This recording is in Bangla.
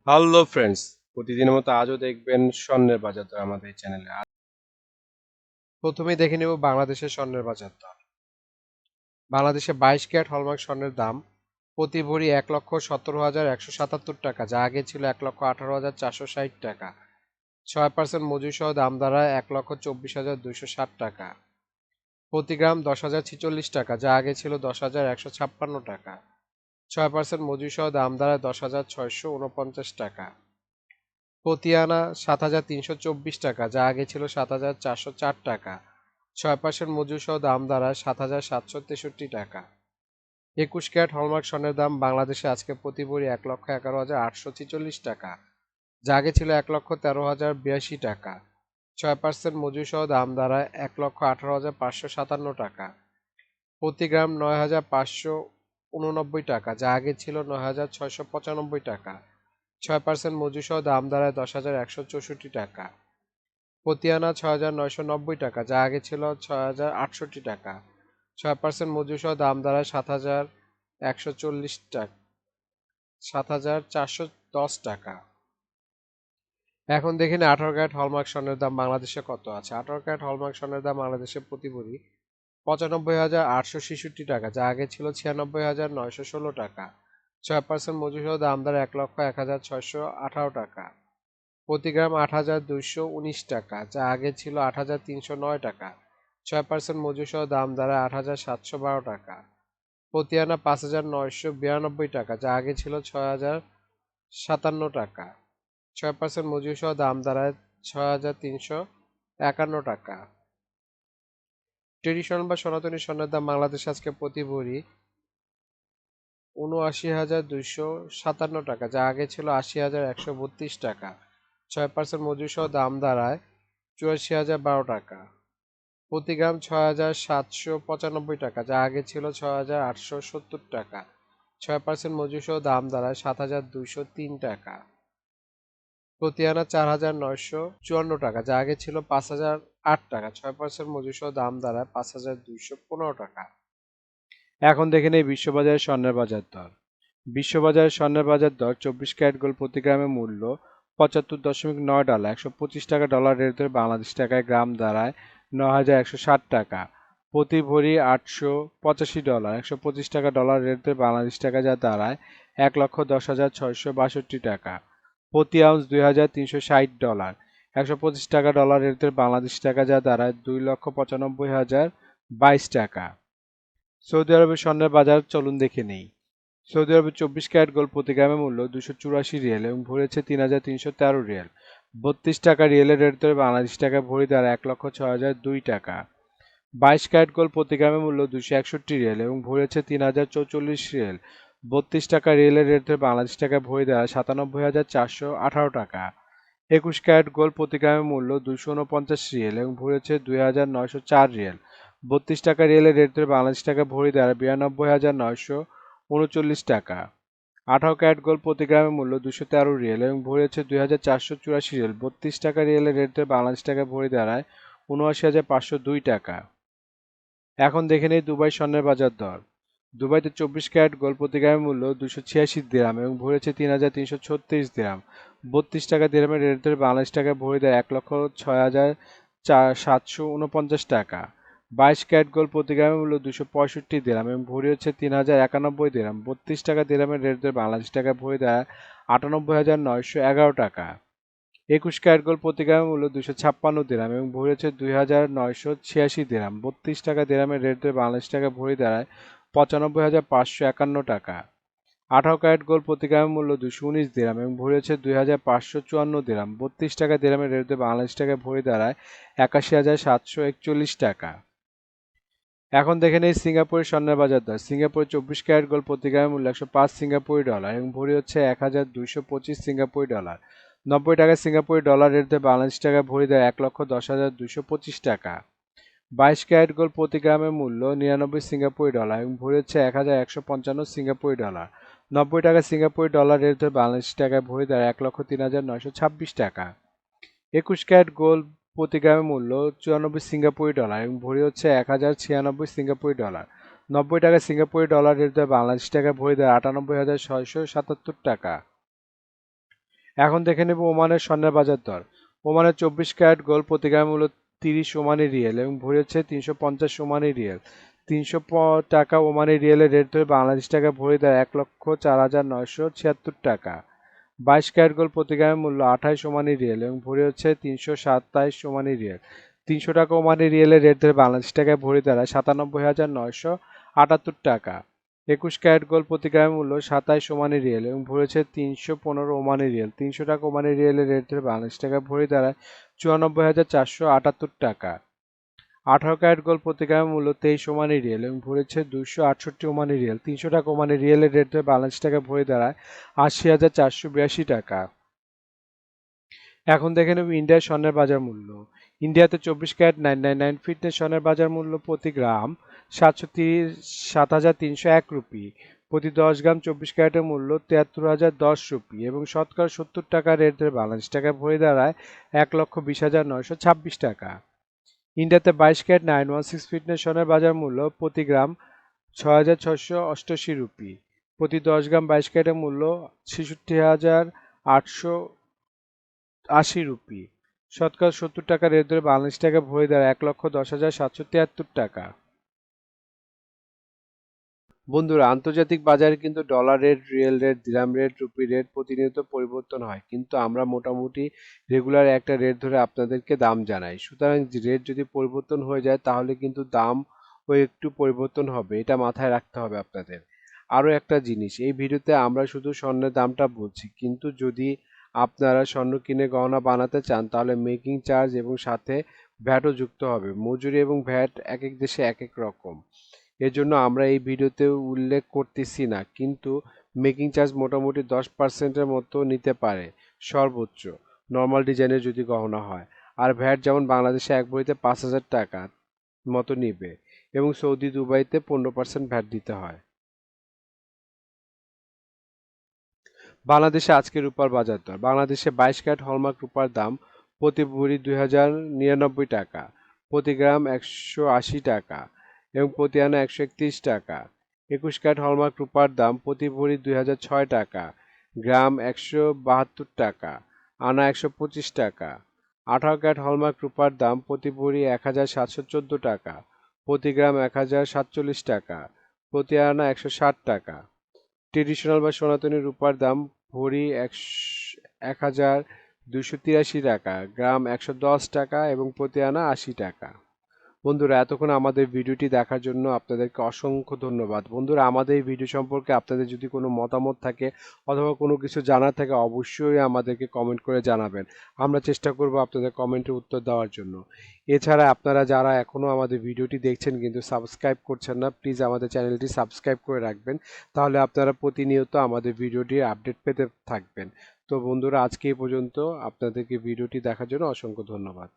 হ্যালো ফ্রেন্ডস, প্রতিদিনের মতো আজও দেখবেন স্বর্ণের বাজার দর আমাদের চ্যানেলে। প্রথমেই দেখে নেব বাংলাদেশের স্বর্ণের বাজার দর। বাংলাদেশে 22 ক্যারেট হলমার্ক স্বর্ণের দাম প্রতি ভরি ১,১৭,১৭৭ টাকা, যা আগে ছিল ১,১৮,৪৬০ টাকা। ৬% মজুরি সহ দাম দাঁড়ায় ১,২৪,২৬০ টাকা। প্রতি গ্রাম ১০,০৪৬ টাকা, যা আগে ছিল ১০,১৫৬ টাকা। ৬% মজুরি সহ দাম দাঁড়ায় ১০,৬৪৯ টাকা। প্রতি আনা ৭,৩২৪ টাকা, যা আগে ছিল ৭,৪০৪ টাকা। ৬% মজুরি সহ দাম দাঁড়ায় ৭,৭৬৩ টাকা। ২১ ক্যারেট হলমার্ক স্বর্ণের দাম বাংলাদেশে আজকে প্রতি ভরি ১,১১,৮৪৬ টাকা, যা আগে ছিল ১,১৩,০৮২ টাকা। ৬% মজুরি সহ দাম দাঁড়ায় ১,১৮,৫৫৭ টাকা। প্রতি গ্রাম ৯,৫৮৯ টাকা, যা আগে ছিল ৯,৬৯৫ টাকা। ৬% মজুরি সহ দাম দাঁড়ায় ১০,১৬৪ টাকা। প্রতি আনা ৬,৯৯০ টাকা, যা আগে ছিল ৬,০৬৮ টাকা। ৬% মজুরি সহ দাম দাঁড়ায় ৭,১৪০ টাকা, ৭,৪১০ টাকা। এখন দেখে নিন ১৮ ক্যারেট হলমার্ক স্বর্ণের দাম বাংলাদেশে কত আছে। ১৮ ক্যারেট হলমার্ক স্বর্ণের দাম বাংলাদেশে প্রতি ভরি ৯৫,৮৬৬ টাকা, যা আগে ছিল ৯৬,৯১৬ টাকা। ৬% মজুরি সহ দাম দাঁড়ায় ১,০১,৬১৮ টাকা। প্রতি গ্রাম ৮,২১৯ টাকা, যা আগে ছিল ৮,৩০৯ টাকা। ৬% মজুরি সহ দাম দাঁড়ায় ৮,৭১২ টাকা। প্রতি আনা ৫,৯৯২ টাকা, যা আগে ছিল ৬,০৫৭ টাকা। ৬% মজুরি সহ দাম দাঁড়ায় ৬,৩৫১ টাকা। ট্রেডিশনাল বা সনাতনী স্বর্ণের দাম বাংলাদেশে আজকে প্রতি ভরি ৭৯,২৫৭ টাকা, যা আগে ছিল ৮০,১৩২ টাকা। ৬% মজুরি সহ দাম দাঁড়ায় ৮৪,০১২ টাকা। প্রতি গ্রাম ৬,৭৯৫ টাকা, যা আগে ছিল ৬,৮৭০ টাকা। ৬% মজুরি সহ দাম দাঁড়ায় ৭,২০৩ টাকা। প্রতি আনা ৪,৯৫৪ টাকা, যা আগে ছিল ৫,০০৮ টাকা। ৬% মজুরি সহ দাম দাঁড়ায় ৫,২১৫ টাকা। এখন দেখে নেই বিশ্ববাজারে স্বর্ণের বাজার দর। বিশ্ববাজারে স্বর্ণের বাজার দর ২৪ ক্যারেট গোল্ড প্রতি গ্রামের মূল্য $৭৫.৯, ১২৫ টাকা ডলার রেট ধরে বাংলাদেশ টাকায় গ্রাম দাঁড়ায় ৯,১৬০ টাকা। প্রতি ভরি $৮৮৫, ১২৫ টাকা ডলার রেট ধরে বাংলাদেশ টাকা যা দাঁড়ায় ১,১০,৬৬২ টাকা। প্রতি আউন্স $২,৩৬০, ১২৫ টাকা ডলার রেট ধরে বাংলাদেশ টাকা যা দাঁড়ায় ২,৯৫,০২২ টাকা। সৌদি আরবের স্বর্ণের বাজার চলুন দেখে নেই। সৌদি আরবের ২৪ ক্যারেট গোল্ড প্রতি গ্রামের মূল্য ২৮৪ রিয়াল এবং ভরি হচ্ছে ৩,৩১৩ রিয়াল। ৩২ টাকা রিয়েলের রেট ধরে বাংলাদেশ টাকা ভরি দাঁড়ায় ১,০৬০০২ টাকা। ২২ ক্যারেট গোল্ড প্রতি গ্রামের মূল্য ২৬১ রিয়াল এবং ভরি হচ্ছে ৩,০৪৪ রিয়াল। ৩২ টাকা রিয়েলের রেট ধরে বাংলাদেশ টাকা ভরি দাঁড়ায় ৯৭,৪১৮ টাকা। ২১ ক্যারেট গোল্ড প্রতি গ্রামের মূল্য ২৪৯ রিয়াল এবং ভরি হচ্ছে ২,৯০৪ রিয়াল। ৩২ টাকা রিয়েলের রেট ধরে বাংলাদেশ টাকা ভরি দাঁড়ায় ৯২,৯৩৯ টাকা। ১৮ ক্যারেট গোল্ড প্রতি গ্রামের মূল্য ২১৩ রিয়াল এবং ভরি হচ্ছে ২,৪৮৪ রিয়াল। ৩২ টাকা রিয়েলের রেট ধরে বাংলাদেশ টাকা ভরি দাঁড়ায় ৭৯,৫০২ টাকা। এখন দেখে নেই দুবাই স্বর্ণের বাজার দর। দুবাইতে ২৪ ক্যারেট গোল্ড প্রতি গ্রামের মূল্য ২৮৬ দিরহাম এবং ভরি হচ্ছে ৩,৩৩৬ দিরহাম। ৩২ টাকা দিরহামের রেট ধরে বাংলাদেশ টাকা ভরি দেয় ১,০৬,৭৪৯ টাকা। ২২ ক্যারেট গোল্ড প্রতি গ্রামের মূল্য ২৬৫ দিরহাম এবং ভরি হচ্ছে ৩,০৯১ দিরহাম। ৩২ টাকা দিরহামের রেট ধরে বাংলাদেশ টাকা ভরি দেয় ৯৮,৯১১ টাকা। ২১ ক্যারেট গোল্ড প্রতি গ্রামের মূল্য ২৫৬ দিরহাম এবং ভরি হচ্ছে ২,৯৮৬ দিরহাম। ৩২ টাকা দিরহামের রেট ধরে বাংলাদেশ টাকা ভরি দাঁড়ায় ৯৫,৫৫১ টাকা। ১৮ ক্যারেট গোল্ড প্রতি গ্রামের মূল্য ২১৯ দিরহাম এবং ভরি হচ্ছে ২,৫৫৪ দিরহাম। ৩২ টাকা দিরহামের রেট ধরে বাংলাদেশ টাকা ভরি দাঁড়ায় ৮১,৭৪১ টাকা। এখন দেখে নেই সিঙ্গাপুরের স্বর্ণের বাজার দর। সিঙ্গাপুরে ২৪ ক্যারেট গোল্ড প্রতি গ্রামের মূল্য ১০৫ সিঙ্গাপুরি ডলার এবং ভরি হচ্ছে ১,২২৫ সিঙ্গাপুরি ডলার। ৯০ টাকা সিঙ্গাপুরি ডলার রেট ধরে বাংলাদেশ টাকা ভরি দেয় ১,১০,২২৫ টাকা। ২২ ক্যারেট গোল্ড প্রতি গ্রামের মূল্য ৯৯ সিঙ্গাপুরি ডলার এবং ভরি হচ্ছে ১,১৫৫ সিঙ্গাপুরি ডলার। ৯০ টাকা সিঙ্গাপুরি ডলার রেট ধরে বাংলাদেশ টাকায় ভরি দেয় ১,০৩,৯২৬ টাকা। ২১ ক্যারেট গোল্ড প্রতি গ্রামের মূল্য ৯৪ সিঙ্গাপুরি ডলার এবং ভরি হচ্ছে ১,০৯৬ সিঙ্গাপুরি ডলার। ৯০ টাকা সিঙ্গাপুরি ডলার রেট ধরে বাংলাদেশ টাকা ভরি দেয় ৯৮,৬৭৭ টাকা। এখন দেখে নেব ওমানের স্বর্ণের বাজার দর। ওমানের 24 ক্যারেট গোল্ড প্রতি গ্রাম মূল্য 30 ওমানি রিয়েল এবং ভরি হচ্ছে 350 ওমানি রিয়েল। 300 টাকা ওমানি রিয়েলের রেট ধরে বাংলাদেশ টাকা ভরি দেয় 1,04,976 টাকা। 22 ক্যারেট গোল্ড প্রতি গ্রামের মূল্য 28 ওমানি রিয়েল এবং ভরি হচ্ছে 327 ওমানি রিয়েল। 300 টাকা ওমানি রিয়েলের রেট ধরে বাংলাদেশ টাকায় ভরি দাঁড়ায় 97,978 টাকা। 21 ক্যারেট গোল্ড প্রতি গ্রামের মূল্য 27 ওমানি রিয়েল এবং ভরি হচ্ছে 315 ওমানি রিয়েল। 300 টাকা ওমানি রিয়েলের রেট ধরে বাংলাদেশ টাকায় ভরি দাঁড়ায় 94,478 টাকা। 18 ক্যারেট গোল্ড প্রতি গ্রামের মূল্য 23 ওমানি রিয়েল এবং ভরি হচ্ছে 268 ওমানি রিয়েল। 300 টাকা ওমানি রিয়েলের রেট ধরে বাংলাদেশ টাকায় ভরি দাঁড়ায় 80,482 টাকা। এখন দেখে নেব ইন্ডিয়ার স্বর্ণের বাজার মূল্য। ইন্ডিয়াতে 24 ক্যারেট 999 ফিটনেস স্বর্ণের বাজার মূল্য প্রতি গ্রাম 7,301 রুপি। প্রতি 10 গ্রাম 24 ক্যারেটের মূল্য 73,010 রুপি এবং শতকরা 70 টাকা রেট ধরে বাংলাদেশ টাকায় ভরি দাঁড়ায় 1,20,926 টাকা। ইন্ডিয়াতে 22 ক্যারেট 916 ফিটনেস স্বর্ণের বাজার মূল্য প্রতি গ্রাম 6,688 রুপি। প্রতি 10 গ্রাম 22 ক্যারেটের মূল্য 66,880 রুপি। শতকরা 70 টাকা রেট ধরে বাংলাদেশ টাকা ভরি দাঁড়ায় 1,10,773 টাকা। বন্ধুরা, আন্তর্জাতিক বাজারে কিন্তু ডলার রেট, রিয়েল রেট, দিরহাম রেট, রুপি রেট প্রতিনিয়ত পরিবর্তন হয়, কিন্তু আমরা মোটামুটি রেগুলার একটা রেট ধরে আপনাদেরকে দাম জানাই। সুতরাং রেট যদি পরিবর্তন হয়ে যায় তাহলে কিন্তু দাম ও একটু পরিবর্তন হবে, এটা মাথায় রাখতে হবে আপনাদের। আরও একটা জিনিস, এই ভিডিওতে আমরা শুধু স্বর্ণের দামটা বলছি, কিন্তু যদি আপনারা স্বর্ণ কিনে গহনা বানাতে চান তাহলে মেকিং চার্জ এবং সাথে ভ্যাটও যুক্ত হবে। মজুরি এবং ভ্যাট এক এক দেশে এক এক রকম, এজন্য আমরা এই ভিডিওতে উল্লেখ করতেছি না, কিন্তু মেকিং চার্জ মোটামুটি 10%-এর মতো নিতে পারে সর্বোচ্চ, নর্মাল ডিজাইনের যদি গহনা হয়। আর ভ্যাট যেমন বাংলাদেশে এক ভরিতে 5,000 টাকা মতো নিবে এবং সৌদি দুবাইতে 15% ভ্যাট দিতে হয়। বাংলাদেশে আজকে রূপার বাজার দর। বাংলাদেশে 22 ক্যারেট হলমার্ক রূপার দাম প্রতি ভরি 2,099 টাকা, প্রতি গ্রাম 180 টাকা এবং প্রতি আনা 131 টাকা। 21 ক্যারেট হলমার্ক রূপার দাম প্রতি ভরি 2,006 টাকা, গ্রাম 172 টাকা, আনা 125 টাকা। 18 ক্যারেট হলমার্ক রূপার দাম প্রতি ভরি 1,714 টাকা, প্রতি গ্রাম 1,047 টাকা, প্রতি আনা 160 টাকা। ট্রেডিশনাল বা সনাতনী রূপার দাম ভরি 1,283 টাকা, গ্রাম 110 টাকা এবং প্রতি আনা 80 টাকা। বন্ধুরা, এতক্ষণ আমাদের ভিডিওটি দেখার জন্য আপনাদেরকে অসংখ্য ধন্যবাদ। বন্ধুরা, আমাদের এই ভিডিও সম্পর্কে আপনাদের যদি কোনো মতামত থাকে অথবা কোনো কিছু জানার থাকে অবশ্যই আমাদেরকে কমেন্ট করে জানাবেন। আমরা চেষ্টা করব আপনাদের কমেন্টের উত্তর দেওয়ার জন্য। এছাড়া আপনারা যারা এখনও আমাদের ভিডিওটি দেখছেন কিন্তু সাবস্ক্রাইব করছেন না, প্লিজ আমাদের চ্যানেলটি সাবস্ক্রাইব করে রাখবেন, তাহলে আপনারা প্রতিনিয়ত আমাদের ভিডিওটির আপডেট পেতে থাকবেন। তো বন্ধুরা, আজকে এই পর্যন্ত। আপনাদেরকে ভিডিওটি দেখার জন্য অসংখ্য ধন্যবাদ।